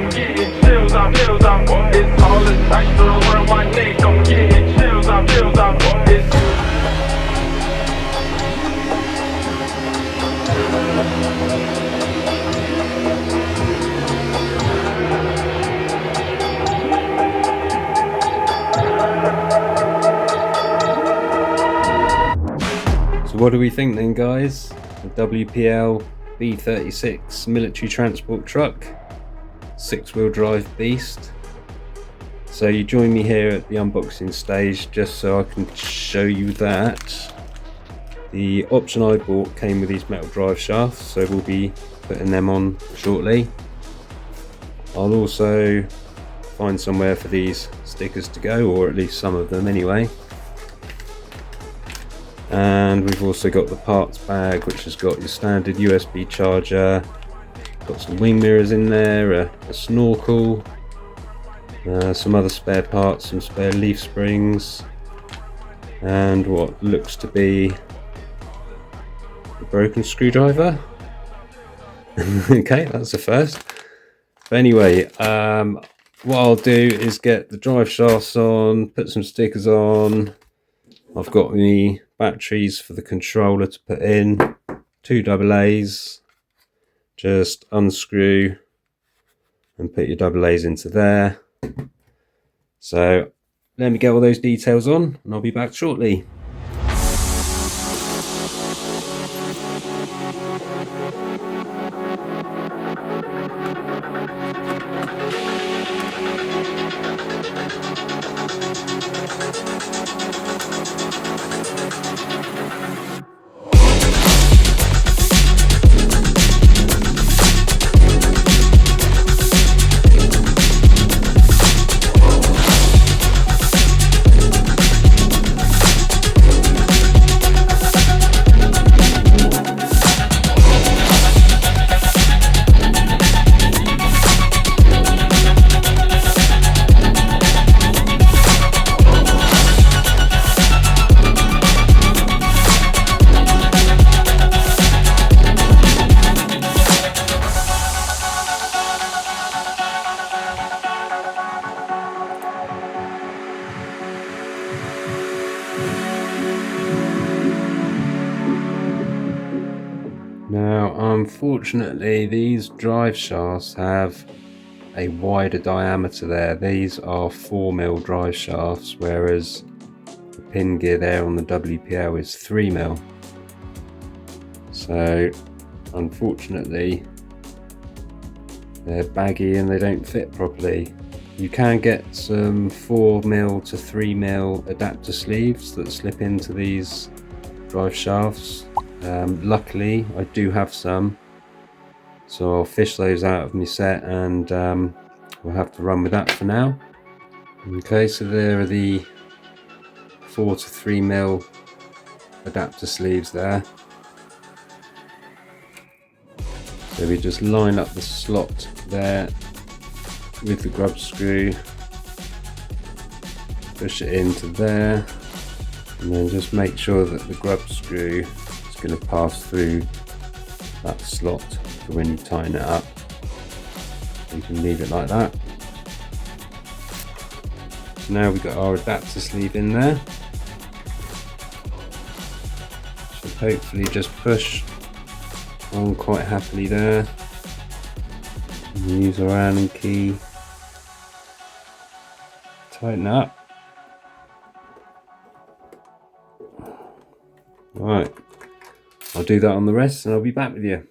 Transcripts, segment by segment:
I'm getting chills out, chills out. It's all the ice around my neck. I'm getting chills out, chills out. So what do we think then, guys? The WPL B36 military transport truck, 6-wheel drive beast. So you join me here at the unboxing stage just so I can show you that. The option I bought came with these metal drive shafts, so we'll be putting them on shortly. I'll also find somewhere for these stickers to go, or at least some of them anyway. And we've also got the parts bag, which has got your standard USB charger, got some wing mirrors in there, a snorkel, some other spare parts, some spare leaf springs, and what looks to be a broken screwdriver. Okay, that's the first. But anyway, what I'll do is get the drive shafts on, put some stickers on. I've got the batteries for the controller to put in, 2 AA's. Just unscrew and put your AA's into there. So let me get all those details on and I'll be back shortly. Now, unfortunately, these drive shafts have a wider diameter there. These are 4mm drive shafts, whereas the pin gear there on the WPL is 3mm. So, unfortunately, they're baggy and they don't fit properly. You can get some 4mm to 3mm adapter sleeves that slip into these drive shafts. Luckily I do have some, so I'll fish those out of my set and we'll have to run with that for now. Okay, so there are the 4 to 3mm adapter sleeves there. So we just line up the slot there with the grub screw, push it into there, and then just make sure that the grub screw is going to pass through that slot for when you tighten it up. You can leave it like that. So now we've got our adapter sleeve in there. Should hopefully just push on quite happily there. And use our Allen key. Tighten it up. Right, I'll do that on the rest and I'll be back with you.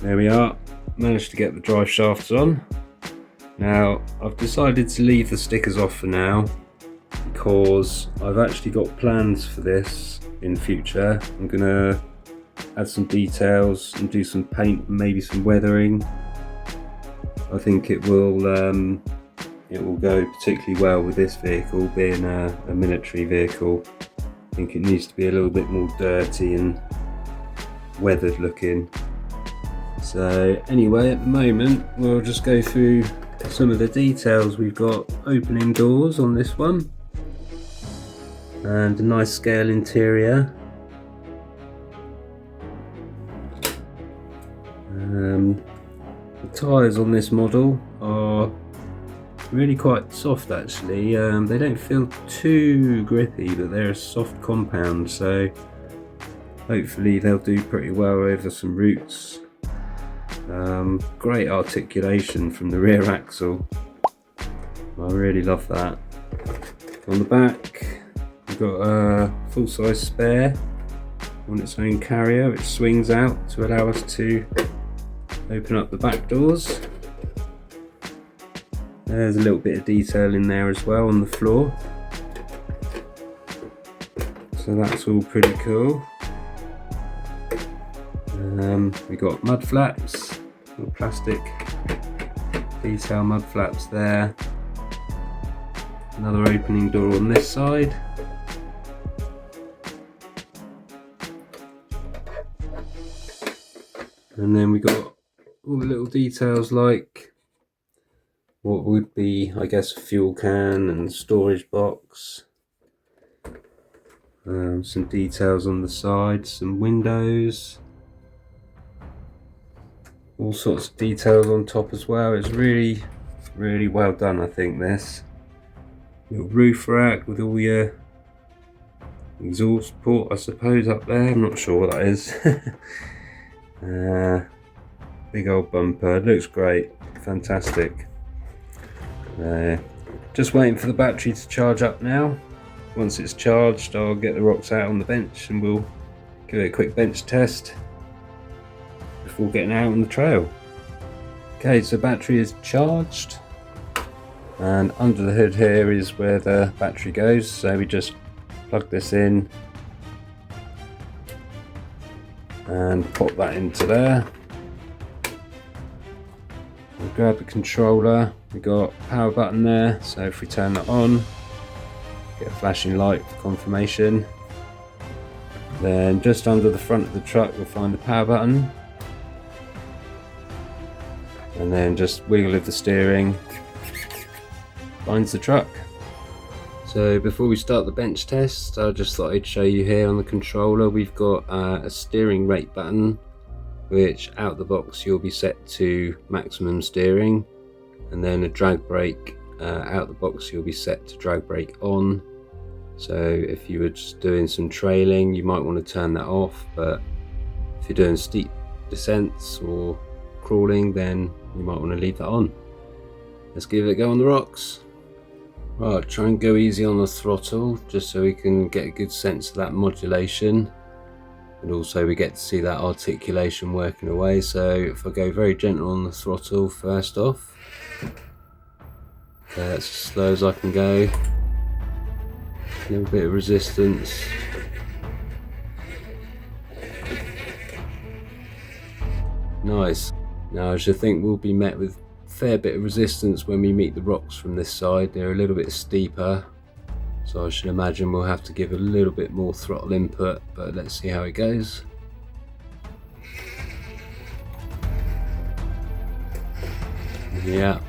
There we are, managed to get the drive shafts on. Now I've decided to leave the stickers off for now because I've actually got plans for this in future. I'm gonna add some details and do some paint and maybe some weathering. I think it will it will go particularly well with this vehicle, being a military vehicle. I think it needs to be a little bit more dirty and weathered looking. So anyway, at the moment we'll just go through some of the details. We've got opening doors on this one and a nice scale interior. The tyres on this model are really quite soft actually. They don't feel too grippy, but they're a soft compound, so hopefully they'll do pretty well over some routes. Great articulation from the rear axle. I really love that. On the back we've got a full-size spare on its own carrier, which swings out to allow us to open up the back doors. There's a little bit of detail in there as well on the floor, so that's all pretty cool. We got mud flaps, little plastic detail mud flaps there. Another opening door on this side. And then we got all the little details like what would be, I guess, a fuel can and storage box. Some details on the sides, some windows. All sorts of details on top as well. It's really, really well done, I think, this. Little roof rack with all your exhaust port, I suppose, up there. I'm not sure what that is. Big old bumper, it looks great, fantastic. Just waiting for the battery to charge up now. Once it's charged, I'll get the rocks out on the bench and we'll give it a quick bench test before getting out on the trail. Okay, so battery is charged, and under the hood here is where the battery goes, so we just plug this in and pop that into there. We'll grab the controller. We've got a power button there, so if we turn that on, get a flashing light for confirmation. Then just under the front of the truck we'll find the power button, and then just wiggle of the steering finds the truck. So before we start the bench test, I just thought I'd show you here on the controller we've got a steering rate button, which out the box you'll be set to maximum steering, and then a drag brake. Out the box you'll be set to drag brake on. So if you were just doing some trailing, you might want to turn that off, but if you're doing steep descents or crawling, then you might want to leave that on. Let's give it a go on the rocks. Right, try and go easy on the throttle just so we can get a good sense of that modulation, and also we get to see that articulation working away. So if I go very gentle on the throttle first off, that's as slow as I can go. A little bit of resistance. Nice. Now I should think we'll be met with a fair bit of resistance when we meet the rocks from this side. They're a little bit steeper, so I should imagine we'll have to give a little bit more throttle input, but let's see how it goes. Yeah,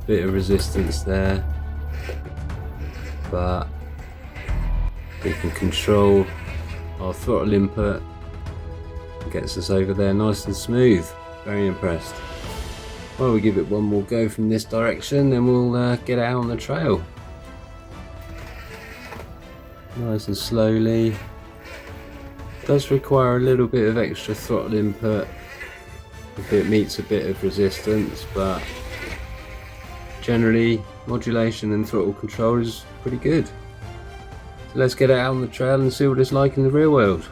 bit of resistance there, but we can control our throttle input. It gets us over there nice and smooth. Very impressed. Well, we give it one more go from this direction, then we'll get out on the trail. Nice and slowly. It does require a little bit of extra throttle input if it meets a bit of resistance, but generally modulation and throttle control is pretty good. So let's get out on the trail and see what it's like in the real world.